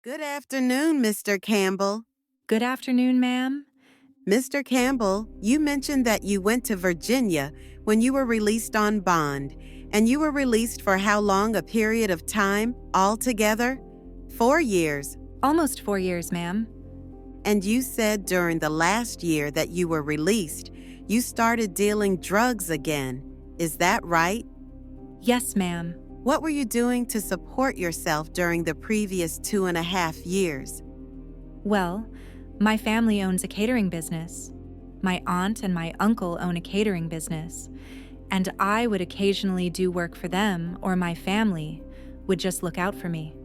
Good afternoon, Mr. Campbell. Good afternoon, ma'am. Mr. Campbell, you mentioned that you went to Virginia when you were released on bond, and you were released for how long a period of time altogether? 4 years. Almost 4 years, ma'am. And you said during the last year that you were released, you started dealing drugs again. Is that right? Yes, ma'am. What were you doing to support yourself during the previous 2.5 years? Well, my family owns a catering business. My aunt and my uncle own a catering business, and I would occasionally do work for them, or my family would just look out for me.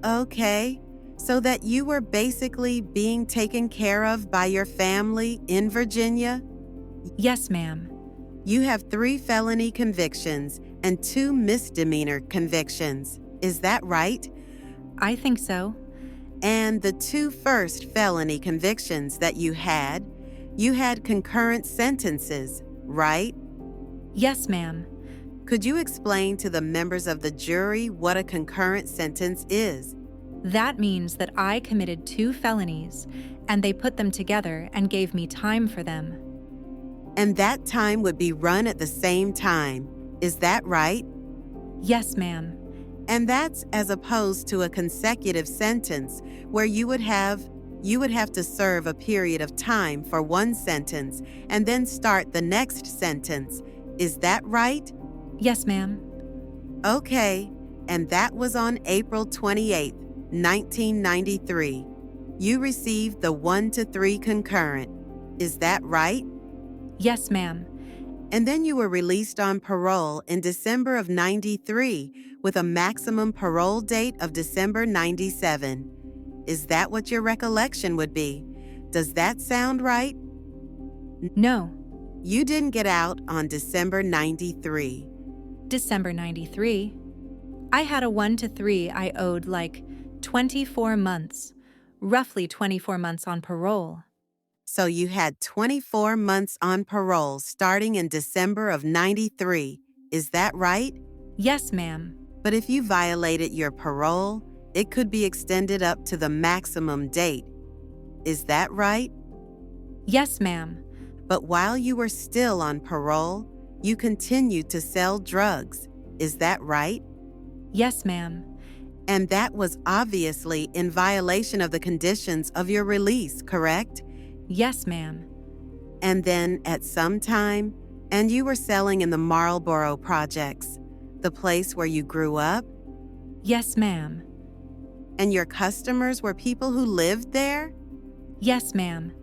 Okay, so that you were basically being taken care of by your family in Virginia? Yes, ma'am. You have 3 felony convictions and 2 misdemeanor convictions. Is that right? I think so. And the 2 first felony convictions that you had concurrent sentences, right? Yes, ma'am. Could you explain to the members of the jury what a concurrent sentence is? That means that I committed 2 felonies, and they put them together and gave me time for them. And that time would be run at the same time. Is that right? Yes, ma'am. And that's as opposed to a consecutive sentence where you would have to serve a period of time for one sentence and then start the next sentence. Is that right? Yes, ma'am. Okay, and that was on April 28th, 1993. You received the 1 to 3 concurrent. Is that right? Yes, ma'am. And then you were released on parole in December of 93 with a maximum parole date of December 97. Is that what your recollection would be? Does that sound right? No. You didn't get out on December 93. December 93. I had a 1 to 3 I owed like 24 months, roughly 24 months on parole. So you had 24 months on parole starting in December of 93. Is that right? Yes, ma'am. But if you violated your parole, it could be extended up to the maximum date. Is that right? Yes, ma'am. But while you were still on parole, you continued to sell drugs. Is that right? Yes, ma'am. And that was obviously in violation of the conditions of your release, correct? Yes, ma'am. And then at some time, and you were selling in the Marlboro Projects, the place where you grew up? Yes, ma'am. And your customers were people who lived there? Yes, ma'am.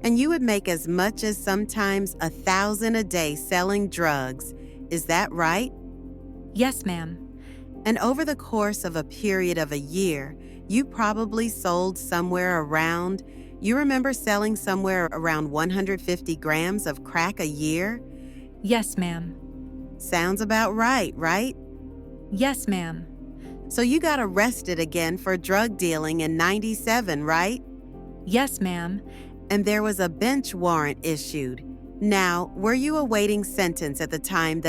And you would make as much as sometimes $1,000 a day selling drugs. Is that right? Yes, ma'am. And over the course of a period of a year, you probably sold somewhere around, you remember selling somewhere around 150 grams of crack a year? Yes, ma'am. Sounds about right, right? Yes, ma'am. So you got arrested again for drug dealing in 97, right? Yes, ma'am. And there was a bench warrant issued. Now, were you awaiting sentence at the time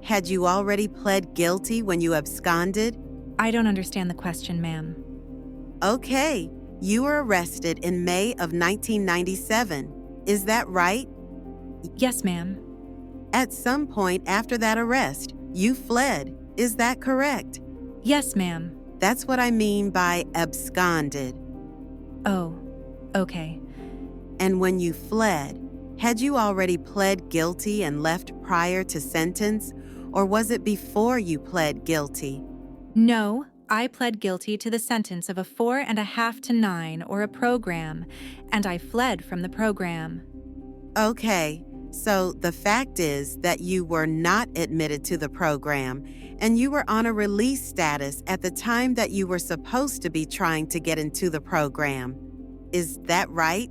had you already pled guilty when you absconded? I don't understand the question, ma'am. Okay, you were arrested in May of 1997. Is that right? Yes, ma'am. At some point after that arrest, you fled. Is that correct? Yes, ma'am. That's what I mean by absconded. Oh, okay. And when you fled, had you already pled guilty and left prior to sentence, or was it before you pled guilty? No, I pled guilty to the sentence of a 4.5 to 9 or a program, and I fled from the program. Okay, so the fact is that you were not admitted to the program, and you were on a release status at the time that you were supposed to be trying to get into the program. Is that right?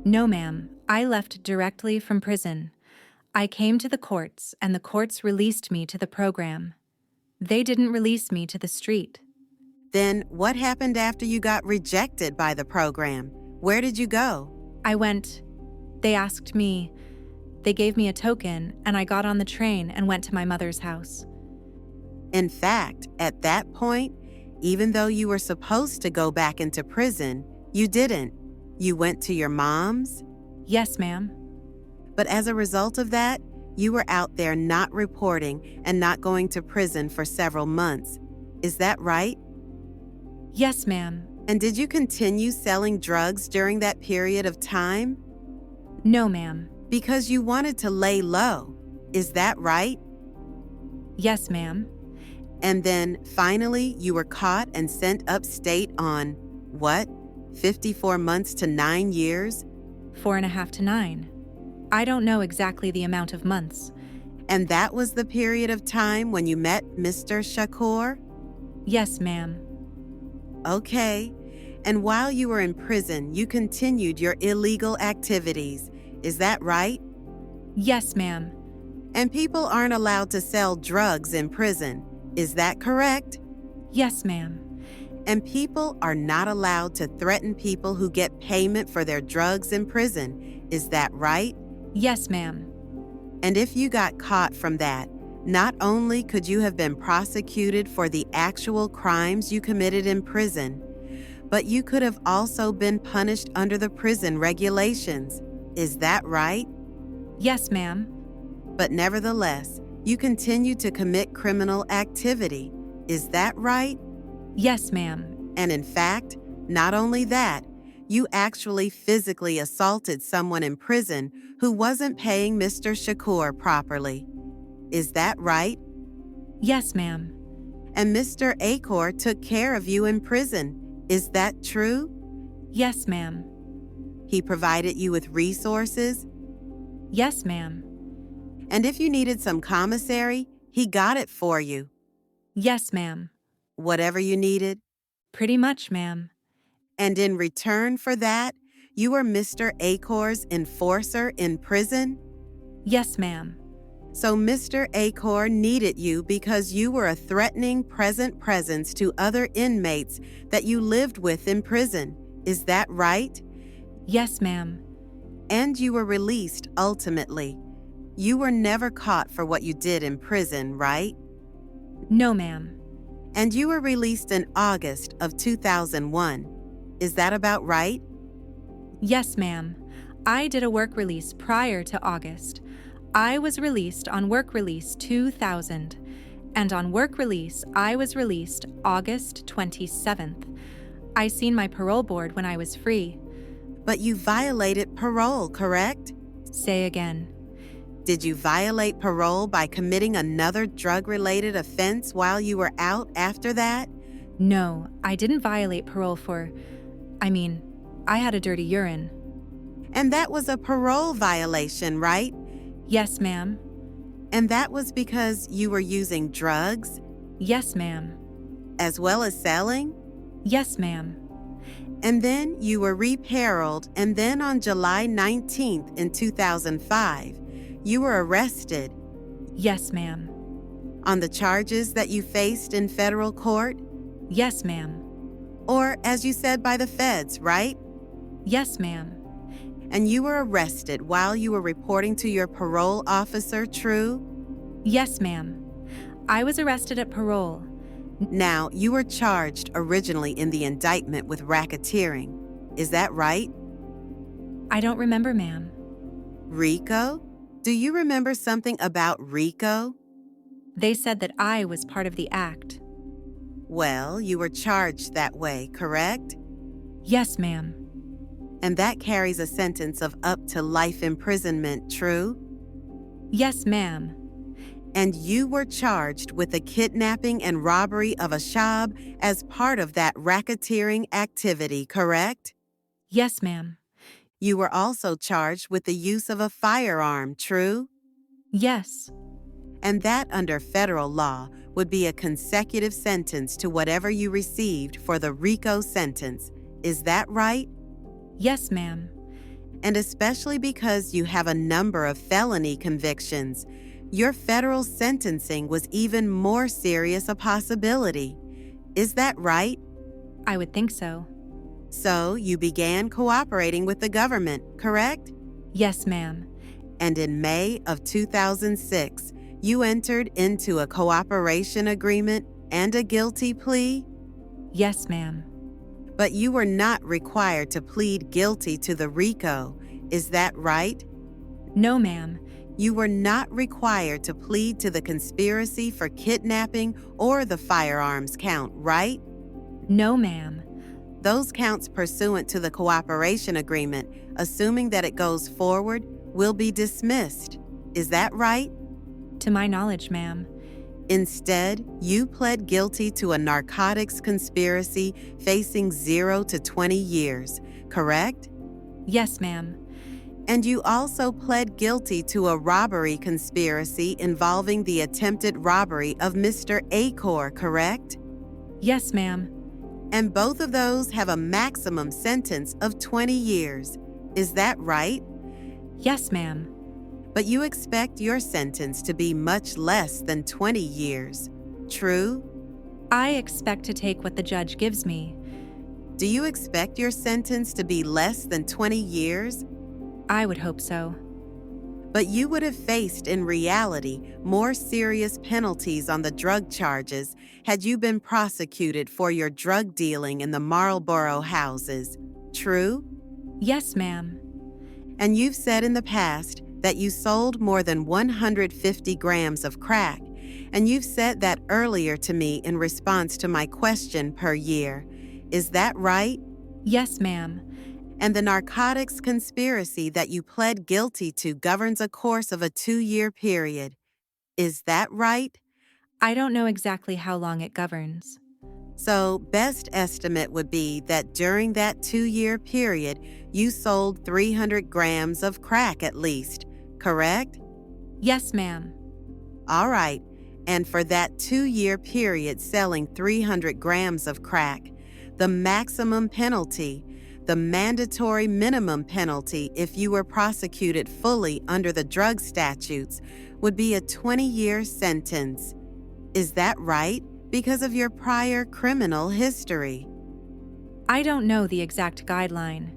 No, ma'am. I left directly from prison. I came to the courts, and the courts released me to the program. They didn't release me to the street. Then what happened after you got rejected by the program? Where did you go? They asked me. They gave me a token, and I got on the train and went to my mother's house. In fact, at that point, Even though you were supposed to go back into prison, you didn't. You went to your mom's? Yes, ma'am. But as a result of that, you were out there not reporting and not going to prison for several months. Is that right? Yes, ma'am. And did you continue selling drugs during that period of time? No, ma'am. Because you wanted to lay low. Is that right? Yes, ma'am. And then finally, you were caught and sent upstate on, what, 54 months to 9 years? 4.5 to 9. I don't know exactly the amount of months. And that was the period of time when you met Mr. Shakur? Yes, ma'am. Okay. And while you were in prison, you continued your illegal activities. Is that right? Yes, ma'am. And people aren't allowed to sell drugs in prison. Is that correct? Yes, ma'am. And people are not allowed to threaten people who get payment for their drugs in prison. Is that right? Yes, ma'am. And if you got caught from that, not only could you have been prosecuted for the actual crimes you committed in prison, but you could have also been punished under the prison regulations. Is that right? Yes, ma'am. But nevertheless, you continue to commit criminal activity. Is that right? Yes, ma'am. And in fact, not only that, you actually physically assaulted someone in prison who wasn't paying Mr. Shakur properly. Is that right? Yes, ma'am. And Mr. Acor took care of you in prison. Is that true? Yes, ma'am. He provided you with resources? Yes, ma'am. And if you needed some commissary, he got it for you. Yes, ma'am. Whatever you needed? Pretty much, ma'am. And in return for that, you were Mr. Acor's enforcer in prison? Yes, ma'am. So Mr. Acor needed you because you were a threatening present presence to other inmates that you lived with in prison. Is that right? Yes, ma'am. And you were released ultimately. You were never caught for what you did in prison, right? No, ma'am. And you were released in August of 2001. Is that about right? Yes, ma'am. I did a work release prior to August. I was released on work release 2000, and on work release, I was released August 27th. I seen my parole board when I was free. But you violated parole, correct? Say again. Did you violate parole by committing another drug-related offense while you were out after that? No, I didn't violate parole I had a dirty urine. And that was a parole violation, right? Yes, ma'am. And that was because you were using drugs? Yes, ma'am. As well as selling? Yes, ma'am. And then you were reparoled, and then on July 19th in 2005, you were arrested. Yes, ma'am. On the charges that you faced in federal court? Yes, ma'am. Or, as you said, by the feds, right? Yes, ma'am. And you were arrested while you were reporting to your parole officer, true? Yes, ma'am. I was arrested at parole. Now, you were charged originally in the indictment with racketeering. Is that right? I don't remember, ma'am. RICO? Do you remember something about RICO? They said that I was part of the act. Well, you were charged that way, correct? Yes, ma'am. And that carries a sentence of up to life imprisonment, true? Yes, ma'am. And you were charged with the kidnapping and robbery of a shab as part of that racketeering activity, correct? Yes, ma'am. You were also charged with the use of a firearm, true? Yes. And that under federal law would be a consecutive sentence to whatever you received for the RICO sentence. Is that right? Yes, ma'am. And especially because you have a number of felony convictions, your federal sentencing was even more serious a possibility. Is that right? I would think so. So you began cooperating with the government, correct? Yes, ma'am. And in May of 2006, you entered into a cooperation agreement and a guilty plea? Yes, ma'am. But you were not required to plead guilty to the RICO. Is that right? No, ma'am. You were not required to plead to the conspiracy for kidnapping or the firearms count, right? No, ma'am. Those counts pursuant to the cooperation agreement, assuming that it goes forward, will be dismissed. Is that right? To my knowledge, ma'am. Instead, you pled guilty to a narcotics conspiracy facing 0 to 20 years, correct? Yes, ma'am. And you also pled guilty to a robbery conspiracy involving the attempted robbery of Mr. Acor, correct? Yes, ma'am. And both of those have a maximum sentence of 20 years. Is that right? Yes, ma'am. But you expect your sentence to be much less than 20 years. True? I expect to take what the judge gives me. Do you expect your sentence to be less than 20 years? I would hope so. But you would have faced, in reality, more serious penalties on the drug charges had you been prosecuted for your drug dealing in the Marlboro houses. True? Yes, ma'am. And you've said in the past that you sold more than 150 grams of crack, and you've said that earlier to me in response to my question per year. Is that right? Yes, ma'am. And the narcotics conspiracy that you pled guilty to governs a course of a 2-year period. Is that right? I don't know exactly how long it governs. So, best estimate would be that during that 2-year period, you sold 300 grams of crack at least, correct? Yes, ma'am. All right. And for that 2-year period selling 300 grams of crack, the maximum penalty, the mandatory minimum penalty if you were prosecuted fully under the drug statutes, would be a 20-year sentence. Is that right? Because of your prior criminal history. I don't know the exact guideline.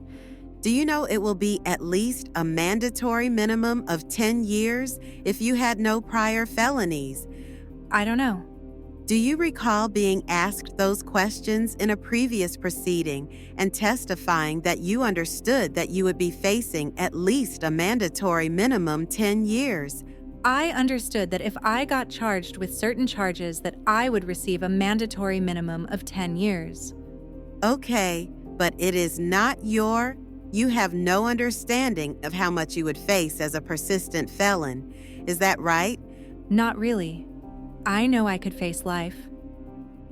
Do you know it will be at least a mandatory minimum of 10 years if you had no prior felonies? I don't know. Do you recall being asked those questions in a previous proceeding and testifying that you understood that you would be facing at least a mandatory minimum 10 years? I understood that if I got charged with certain charges that I would receive a mandatory minimum of 10 years. Okay, but it is not you have no understanding of how much you would face as a persistent felon. Is that right? Not really. I know I could face life.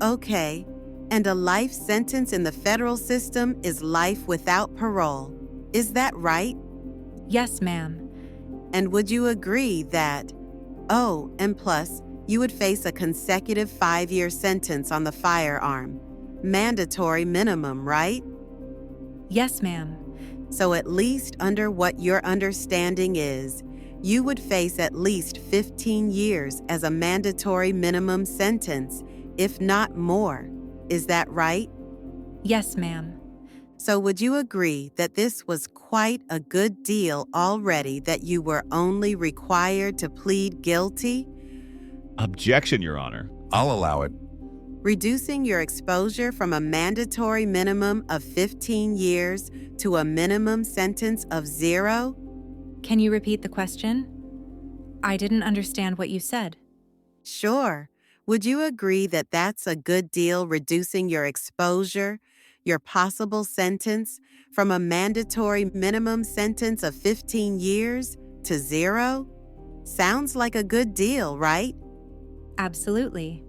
Okay, and a life sentence in the federal system is life without parole. Is that right? Yes, ma'am. And would you agree that, and plus, you would face a consecutive 5-year sentence on the firearm? Mandatory minimum, right? Yes, ma'am. So at least under what your understanding is, you would face at least 15 years as a mandatory minimum sentence, if not more. Is that right? Yes, ma'am. So would you agree that this was quite a good deal already that you were only required to plead guilty? Objection, Your Honor. I'll allow it. Reducing your exposure from a mandatory minimum of 15 years to a minimum sentence of 0? Can you repeat the question? I didn't understand what you said. Sure. Would you agree that that's a good deal reducing your exposure, your possible sentence, from a mandatory minimum sentence of 15 years to 0? Sounds like a good deal, right? Absolutely.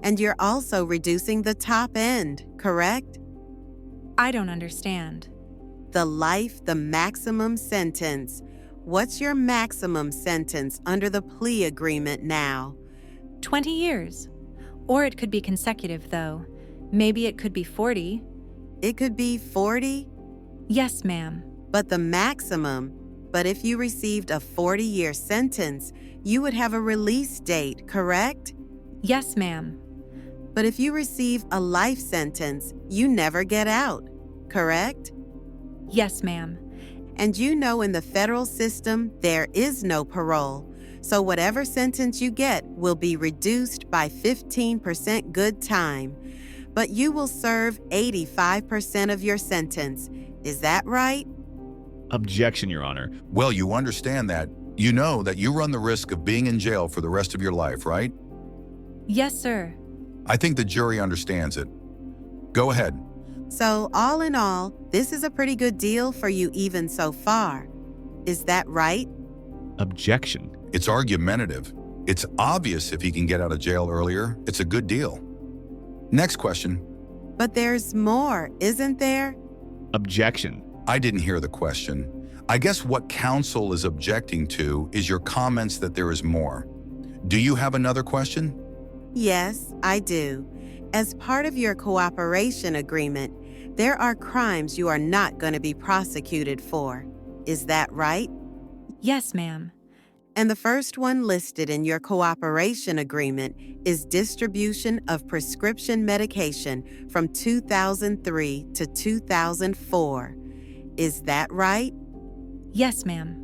And you're also reducing the top end, correct? I don't understand. The maximum sentence. What's your maximum sentence under the plea agreement now? 20 years. Or it could be consecutive, though. Maybe it could be 40. It could be 40? Yes, ma'am. But the maximum. But if you received a 40-year sentence, you would have a release date, correct? Yes, ma'am. But if you receive a life sentence, you never get out, correct? Yes, ma'am. And you know in the federal system, there is no parole. So whatever sentence you get will be reduced by 15% good time. but you will serve 85% of your sentence. Is that right? Objection, Your Honor. Well, you understand that. You know that you run the risk of being in jail for the rest of your life, right? Yes, sir. I think the jury understands it. Go ahead. So, all in all, this is a pretty good deal for you even so far. Is that right? Objection. It's argumentative. It's obvious if he can get out of jail earlier, it's a good deal. Next question. But there's more, isn't there? Objection. I didn't hear the question. I guess what counsel is objecting to is your comments that there is more. Do you have another question? Yes, I do. As part of your cooperation agreement, there are crimes you are not going to be prosecuted for. Is that right? Yes, ma'am. And the first one listed in your cooperation agreement is distribution of prescription medication from 2003 to 2004. Is that right? Yes, ma'am.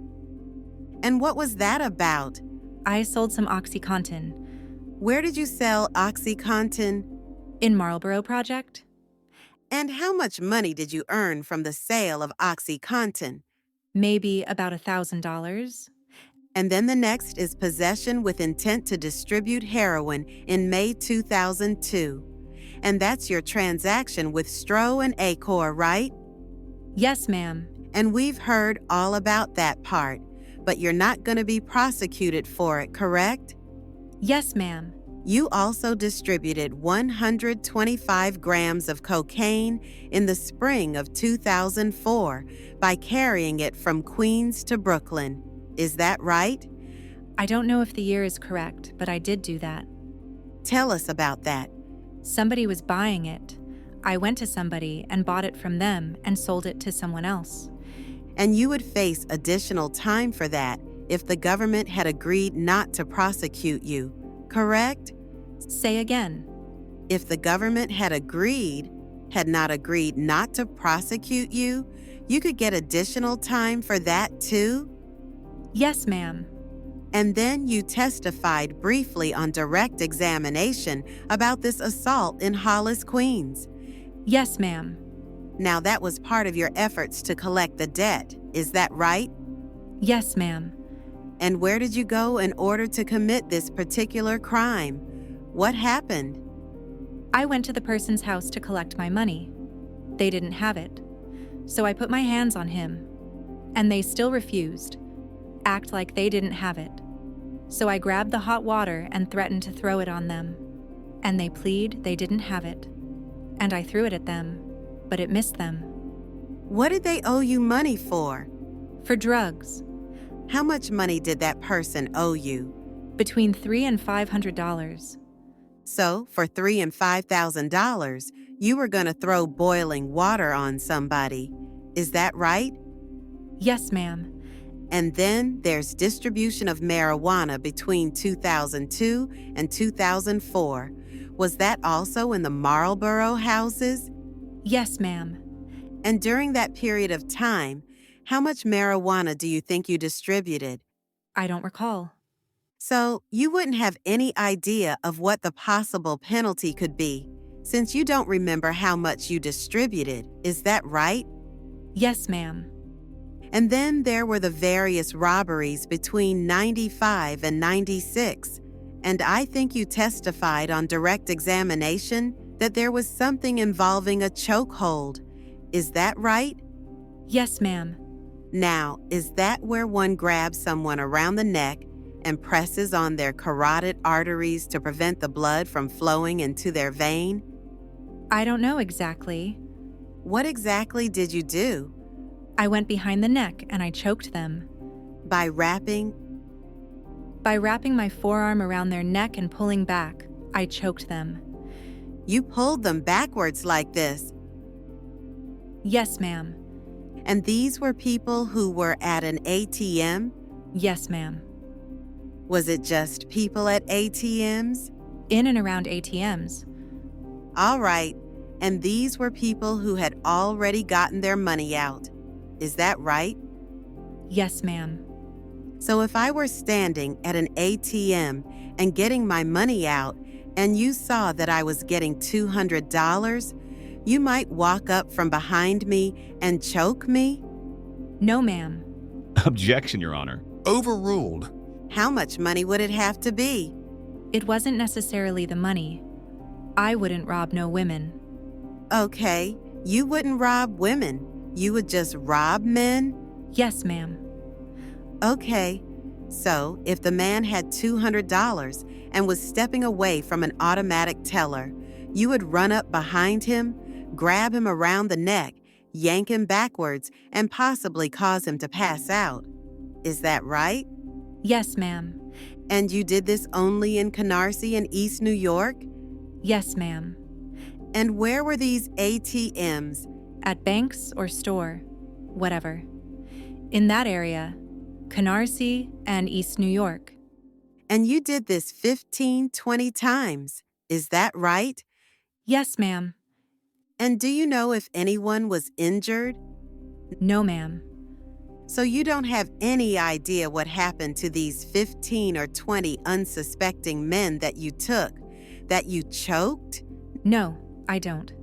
And what was that about? I sold some OxyContin. Where did you sell OxyContin? In Marlboro Project? And how much money did you earn from the sale of OxyContin? Maybe about $1,000. And then the next is possession with intent to distribute heroin in May 2002. And that's your transaction with Stroh and Acor, right? Yes, ma'am. And we've heard all about that part, but you're not going to be prosecuted for it, correct? Yes, ma'am. You also distributed 125 grams of cocaine in the spring of 2004 by carrying it from Queens to Brooklyn. Is that right? I don't know if the year is correct, but I did do that. Tell us about that. Somebody was buying it. I went to somebody and bought it from them and sold it to someone else. And you would face additional time for that if the government had agreed not to prosecute you, correct? Say again. If the government had not agreed not to prosecute you, you could get additional time for that too? Yes, ma'am. And then you testified briefly on direct examination about this assault in Hollis, Queens. Yes, ma'am. Now that was part of your efforts to collect the debt, is that right? Yes, ma'am. And where did you go in order to commit this particular crime? What happened? I went to the person's house to collect my money. They didn't have it. So I put my hands on him. And they still refused. Act like they didn't have it. So I grabbed the hot water and threatened to throw it on them. And they plead they didn't have it. And I threw it at them, but it missed them. What did they owe you money for? For drugs. How much money did that person owe you? Between $300 and $500. So, for $3,000 and $5,000, you were going to throw boiling water on somebody. Is that right? Yes, ma'am. And then there's distribution of marijuana between 2002 and 2004. Was that also in the Marlboro houses? Yes, ma'am. And during that period of time, how much marijuana do you think you distributed? I don't recall. So you wouldn't have any idea of what the possible penalty could be, since you don't remember how much you distributed. Is that right? Yes, ma'am. And then there were the various robberies between 95 and 96. And I think you testified on direct examination that there was something involving a chokehold. Is that right? Yes, ma'am. Now, is that where one grabs someone around the neck and presses on their carotid arteries to prevent the blood from flowing into their vein? I don't know exactly. What exactly did you do? I went behind the neck and I choked them. By wrapping? By wrapping my forearm around their neck and pulling back, I choked them. You pulled them backwards like this. Yes, ma'am. And these were people who were at an ATM? Yes, ma'am. Was it just people at ATMs? In and around ATMs. All right. And these were people who had already gotten their money out. Is that right? Yes, ma'am. So if I were standing at an ATM and getting my money out, and you saw that I was getting $200, you might walk up from behind me and choke me? No, ma'am. Objection, Your Honor. Overruled. How much money would it have to be? It wasn't necessarily the money. I wouldn't rob no women. Okay, you wouldn't rob women. You would just rob men? Yes, ma'am. Okay, so if the man had $200 and was stepping away from an automatic teller, you would run up behind him, grab him around the neck, yank him backwards, and possibly cause him to pass out. Is that right? Yes, ma'am. And you did this only in Canarsie and East New York? Yes, ma'am. And where were these ATMs? At banks or store, whatever. In that area, Canarsie and East New York. And you did this 15, 20 times. Is that right? Yes, ma'am. And do you know if anyone was injured? No, ma'am. So you don't have any idea what happened to these 15 or 20 unsuspecting men that you took, that you choked? No, I don't.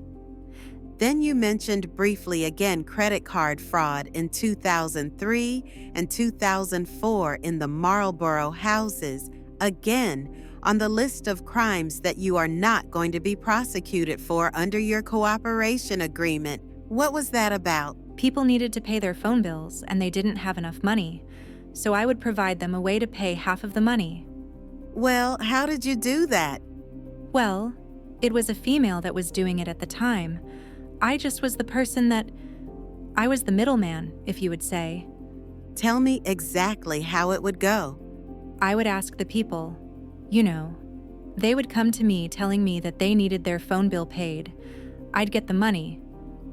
Then you mentioned briefly again credit card fraud in 2003 and 2004 in the Marlborough houses, again on the list of crimes that you are not going to be prosecuted for under your cooperation agreement. What was that about? People needed to pay their phone bills and they didn't have enough money, so I would provide them a way to pay half of the money. Well, how did you do that? Well, it was a female that was doing it at the time. I just was the person I was the middleman, if you would say. Tell me exactly how it would go. I would ask the people, they would come to me telling me that they needed their phone bill paid. I'd get the money.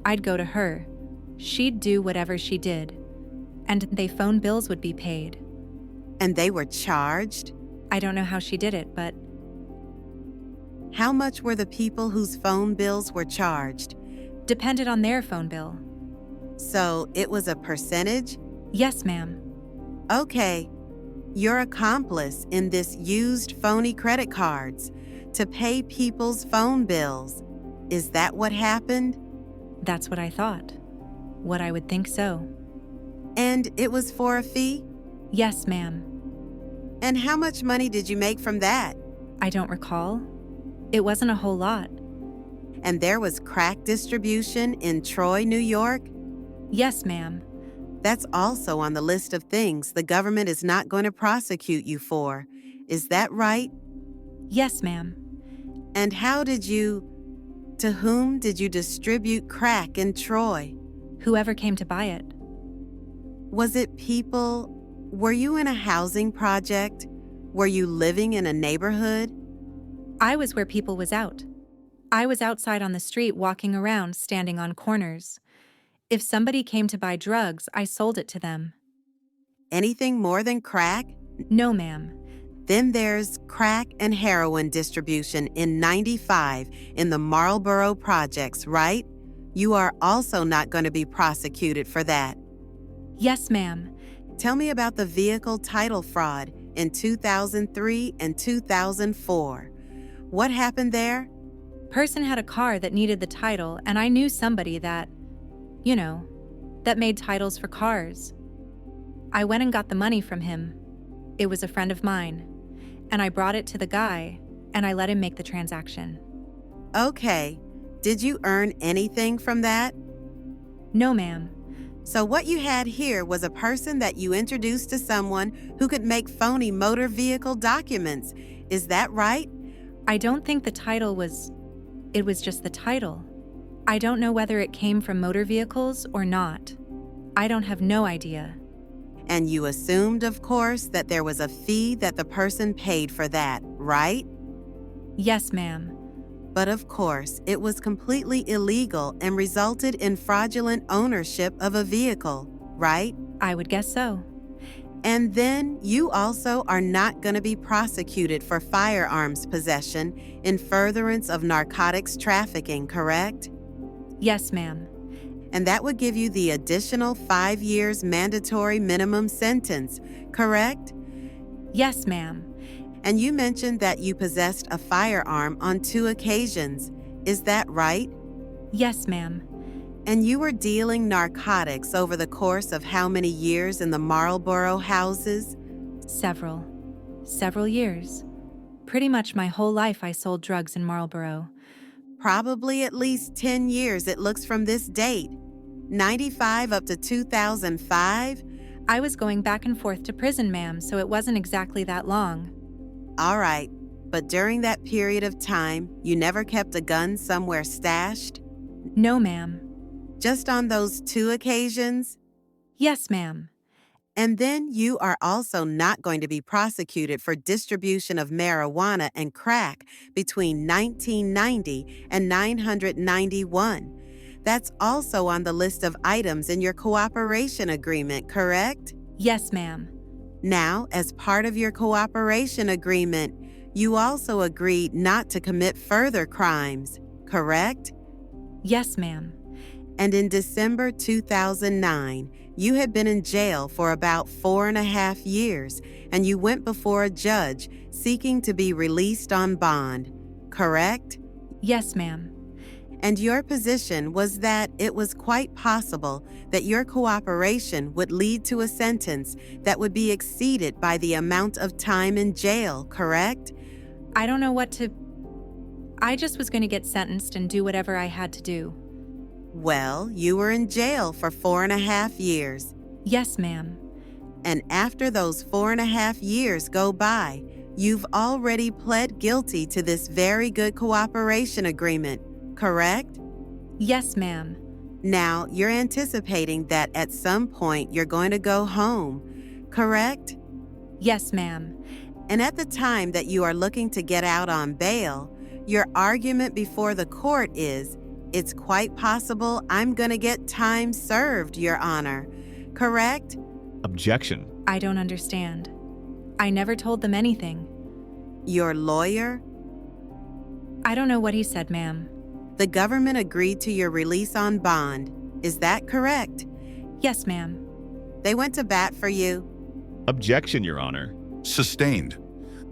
I'd go to her. She'd do whatever she did. And they phone bills would be paid. And they were charged? I don't know how she did it, but... How much were the people whose phone bills were charged? Depended on their phone bill. So it was a percentage? Yes, ma'am. Okay. Your accomplice in this used phony credit cards to pay people's phone bills. Is that what happened? That's what I thought. What I would think so. And it was for a fee? Yes, ma'am. And how much money did you make from that? I don't recall. It wasn't a whole lot. And there was crack distribution in Troy, New York? Yes, ma'am. That's also on the list of things the government is not going to prosecute you for. Is that right? Yes, ma'am. And to whom did you distribute crack in Troy? Whoever came to buy it. Was it people? Were you in a housing project? Were you living in a neighborhood? I was where people was out. I was outside on the street walking around, standing on corners. If somebody came to buy drugs, I sold it to them. Anything more than crack? No, ma'am. Then there's crack and heroin distribution in 95 in the Marlborough projects, right? You are also not going to be prosecuted for that. Yes, ma'am. Tell me about the vehicle title fraud in 2003 and 2004. What happened there? Person had a car that needed the title, and I knew somebody that made titles for cars. I went and got the money from him. It was a friend of mine. And I brought it to the guy, and I let him make the transaction. Okay. Did you earn anything from that? No, ma'am. So what you had here was a person that you introduced to someone who could make phony motor vehicle documents. Is that right? I don't think the title was... It was just the title. I don't know whether it came from motor vehicles or not. I don't have no idea. And you assumed, of course, that there was a fee that the person paid for that, right? Yes, ma'am. But of course, it was completely illegal and resulted in fraudulent ownership of a vehicle, right? I would guess so. And then you also are not going to be prosecuted for firearms possession in furtherance of narcotics trafficking, correct? Yes, ma'am. And that would give you the additional 5 years mandatory minimum sentence, correct? Yes, ma'am. And you mentioned that you possessed a firearm on 2 occasions. Is that right? Yes, ma'am. And you were dealing narcotics over the course of how many years in the Marlboro houses? Several years. Pretty much my whole life I sold drugs in Marlboro. Probably at least 10 years, it looks from this date. 95 up to 2005? I was going back and forth to prison, ma'am, so it wasn't exactly that long. All right, but during that period of time, you never kept a gun somewhere stashed? No, ma'am. Just on those 2 occasions? Yes, ma'am. And then you are also not going to be prosecuted for distribution of marijuana and crack between 1990 and 991. That's also on the list of items in your cooperation agreement, correct? Yes, ma'am. Now, as part of your cooperation agreement, you also agreed not to commit further crimes, correct? Yes, ma'am. And in December 2009, you had been in jail for about 4.5 years, and you went before a judge seeking to be released on bond, correct? Yes, ma'am. And your position was that it was quite possible that your cooperation would lead to a sentence that would be exceeded by the amount of time in jail, correct? I don't know what to... I just was going to get sentenced and do whatever I had to do. Well, you were in jail for 4.5 years. Yes, ma'am. And after those 4.5 years go by, you've already pled guilty to this very good cooperation agreement, correct? Yes, ma'am. Now, you're anticipating that at some point you're going to go home, correct? Yes, ma'am. And at the time that you are looking to get out on bail, your argument before the court is, it's quite possible I'm going to get time served, Your Honor, correct? Objection. I don't understand. I never told them anything. Your lawyer? I don't know what he said, ma'am. The government agreed to your release on bond. Is that correct? Yes, ma'am. They went to bat for you. Objection, Your Honor. Sustained.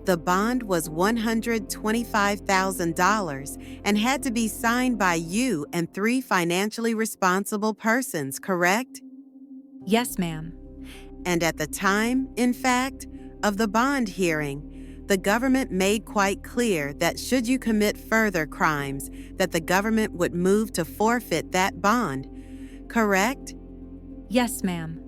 The bond was $125,000 and had to be signed by you and 3 financially responsible persons, correct? Yes, ma'am. And at the time, in fact, of the bond hearing, the government made quite clear that should you commit further crimes, that the government would move to forfeit that bond, correct? Yes, ma'am.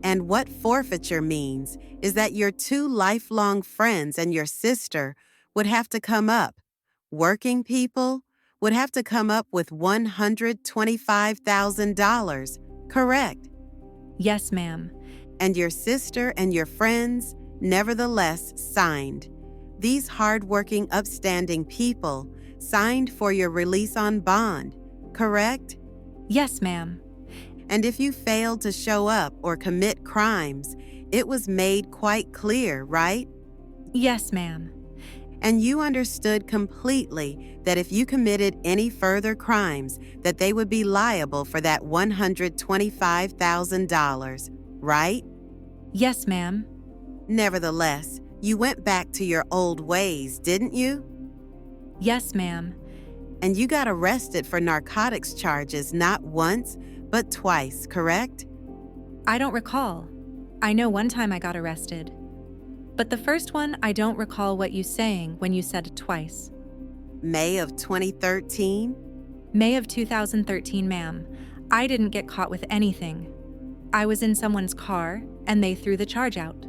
And what forfeiture means is that your 2 lifelong friends and your sister would have to come up. Working people would have to come up with $125,000, correct? Yes, ma'am. And your sister and your friends nevertheless signed. These hardworking, upstanding people signed for your release on bond, correct? Yes, ma'am. And if you failed to show up or commit crimes, it was made quite clear, right? Yes, ma'am. And you understood completely that if you committed any further crimes, that they would be liable for that $125,000, right? Yes, ma'am. Nevertheless, you went back to your old ways, didn't you? Yes, ma'am. And you got arrested for narcotics charges not once, but twice, correct? I don't recall. I know one time I got arrested. But the first one, I don't recall what you saying when you said it twice. May of 2013? May of 2013, ma'am. I didn't get caught with anything. I was in someone's car, and they threw the charge out.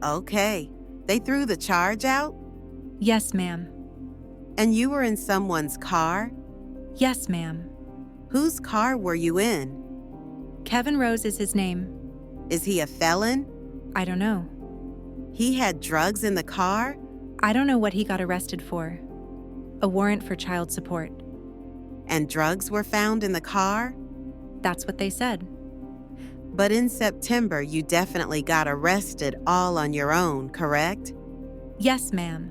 Okay. They threw the charge out? Yes, ma'am. And you were in someone's car? Yes, ma'am. Whose car were you in? Kevin Rose is his name. Is he a felon? I don't know. He had drugs in the car? I don't know what he got arrested for. A warrant for child support. And drugs were found in the car? That's what they said. But in September, you definitely got arrested all on your own, correct? Yes, ma'am.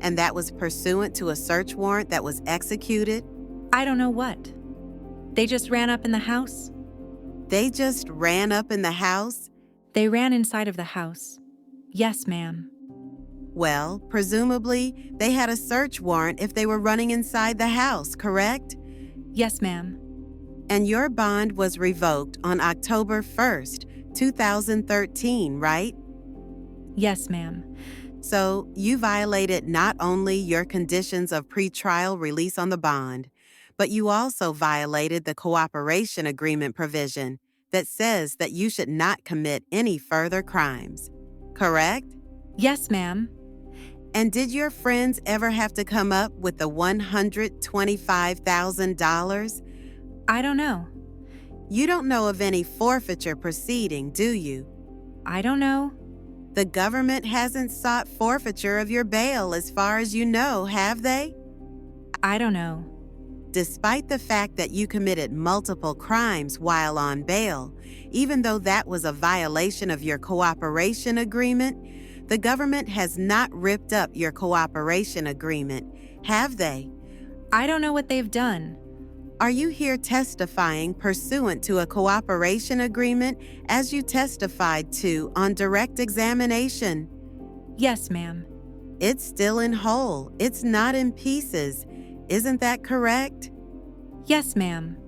And that was pursuant to a search warrant that was executed? I don't know what. They just ran up in the house. They just ran up in the house? They ran inside of the house. Yes, ma'am. Well, presumably, they had a search warrant if they were running inside the house, correct? Yes, ma'am. And your bond was revoked on October 1st, 2013, right? Yes, ma'am. So you violated not only your conditions of pretrial release on the bond, but you also violated the cooperation agreement provision that says that you should not commit any further crimes, correct? Yes, ma'am. And did your friends ever have to come up with the $125,000? I don't know. You don't know of any forfeiture proceeding, do you? I don't know. The government hasn't sought forfeiture of your bail as far as you know, have they? I don't know. Despite the fact that you committed multiple crimes while on bail, even though that was a violation of your cooperation agreement, the government has not ripped up your cooperation agreement, have they? I don't know what they've done. Are you here testifying pursuant to a cooperation agreement as you testified to on direct examination? Yes, ma'am. It's still in whole. It's not in pieces. Isn't that correct? Yes, ma'am.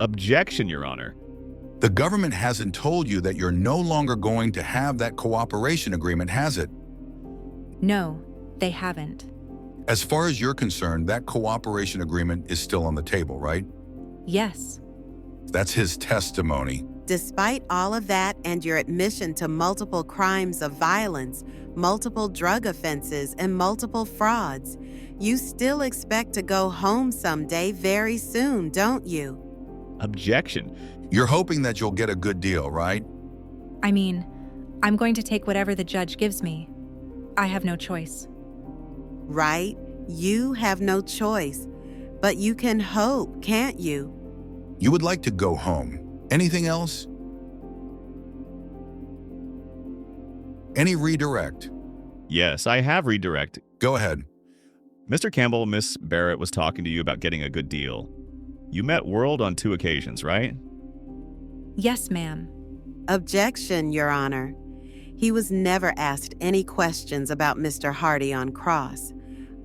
Objection, Your Honor. The government hasn't told you that you're no longer going to have that cooperation agreement, has it? No, they haven't. As far as you're concerned, that cooperation agreement is still on the table, right? Yes. That's his testimony. Despite all of that and your admission to multiple crimes of violence, multiple drug offenses, and multiple frauds, you still expect to go home someday very soon, don't you? Objection. You're hoping that you'll get a good deal, right? I mean, I'm going to take whatever the judge gives me. I have no choice. Right? You have no choice. But you can hope, can't you? You would like to go home. Anything else? Any redirect? Yes, I have redirect. Go ahead. Mr. Campbell, Miss Barrett was talking to you about getting a good deal. You met World on 2 occasions, right? Yes, ma'am. Objection, Your Honor. He was never asked any questions about Mr. Hardy on cross.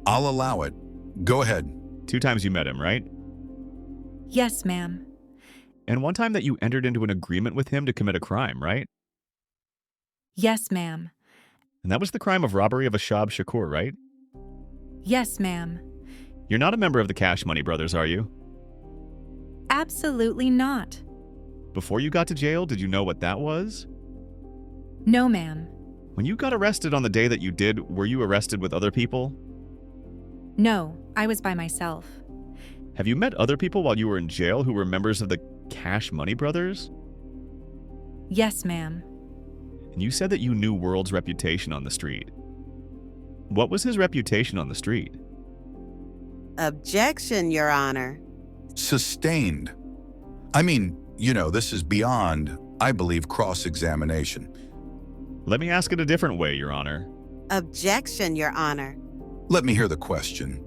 I'll allow it. Go ahead. 2 times you met him, right? Yes, ma'am. And 1 time that you entered into an agreement with him to commit a crime, right? Yes, ma'am. And that was the crime of robbery of Ashab Shakur, right? Yes, ma'am. You're not a member of the Cash Money Brothers, are you? Absolutely not. Before you got to jail, did you know what that was? No, ma'am. When you got arrested on the day that you did, were you arrested with other people? No, I was by myself. Have you met other people while you were in jail who were members of the Cash Money Brothers? Yes, ma'am. And you said that you knew World's reputation on the street. What was his reputation on the street? Objection, Your Honor. Sustained. I mean, this is beyond, I believe, cross-examination. Let me ask it a different way, Your Honor. Objection, Your Honor. Let me hear the question.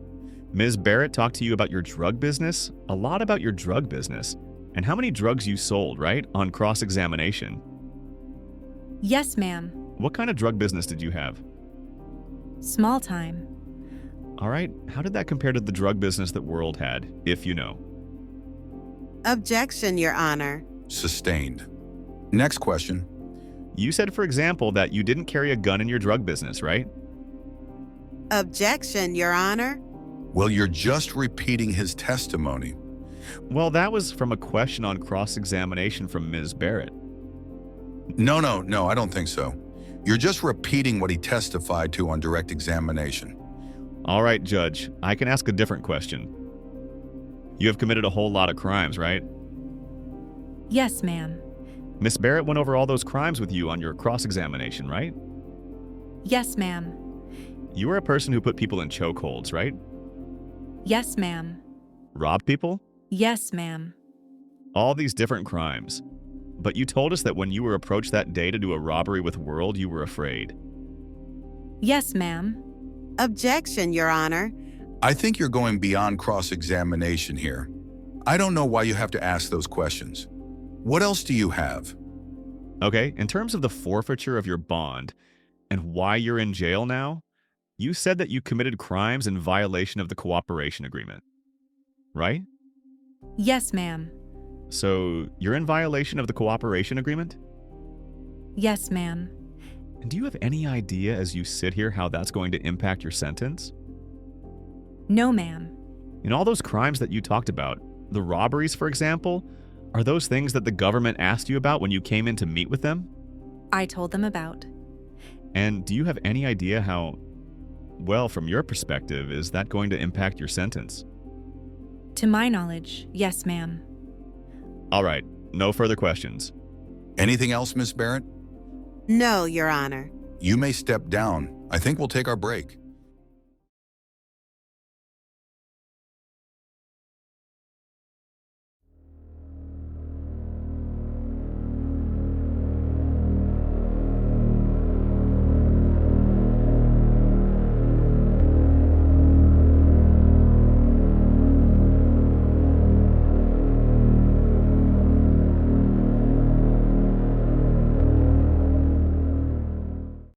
Ms. Barrett talked to you about your drug business, a lot about your drug business, and how many drugs you sold, right, on cross-examination. Yes, ma'am. What kind of drug business did you have? Small time. All right, how did that compare to the drug business that World had, if you know? Objection, Your Honor. Sustained. Next question. You said, for example, that you didn't carry a gun in your drug business, right? Objection, Your Honor. Well, you're just repeating his testimony. Well, that was from a question on cross-examination from Ms. Barrett. No, I don't think so. You're just repeating what he testified to on direct examination. All right, Judge, I can ask a different question. You have committed a whole lot of crimes, right? Yes, ma'am. Miss Barrett went over all those crimes with you on your cross-examination, right? Yes, ma'am. You were a person who put people in chokeholds, right? Yes, ma'am. Robbed people? Yes, ma'am. All these different crimes. But you told us that when you were approached that day to do a robbery with World, you were afraid. Yes, ma'am. Objection, Your Honor. I think you're going beyond cross-examination here. I don't know why you have to ask those questions. What else do you have? Okay, in terms of the forfeiture of your bond and why you're in jail now, you said that you committed crimes in violation of the cooperation agreement, right? Yes, ma'am. So you're in violation of the cooperation agreement? Yes, ma'am. And do you have any idea as you sit here how that's going to impact your sentence? No, ma'am. In all those crimes that you talked about, the robberies, for example, are those things that the government asked you about when you came in to meet with them? I told them about. And do you have any idea how, well, from your perspective, is that going to impact your sentence? To my knowledge, yes, ma'am. All right, no further questions. Anything else, Miss Barrett? No, Your Honor. You may step down. I think we'll take our break.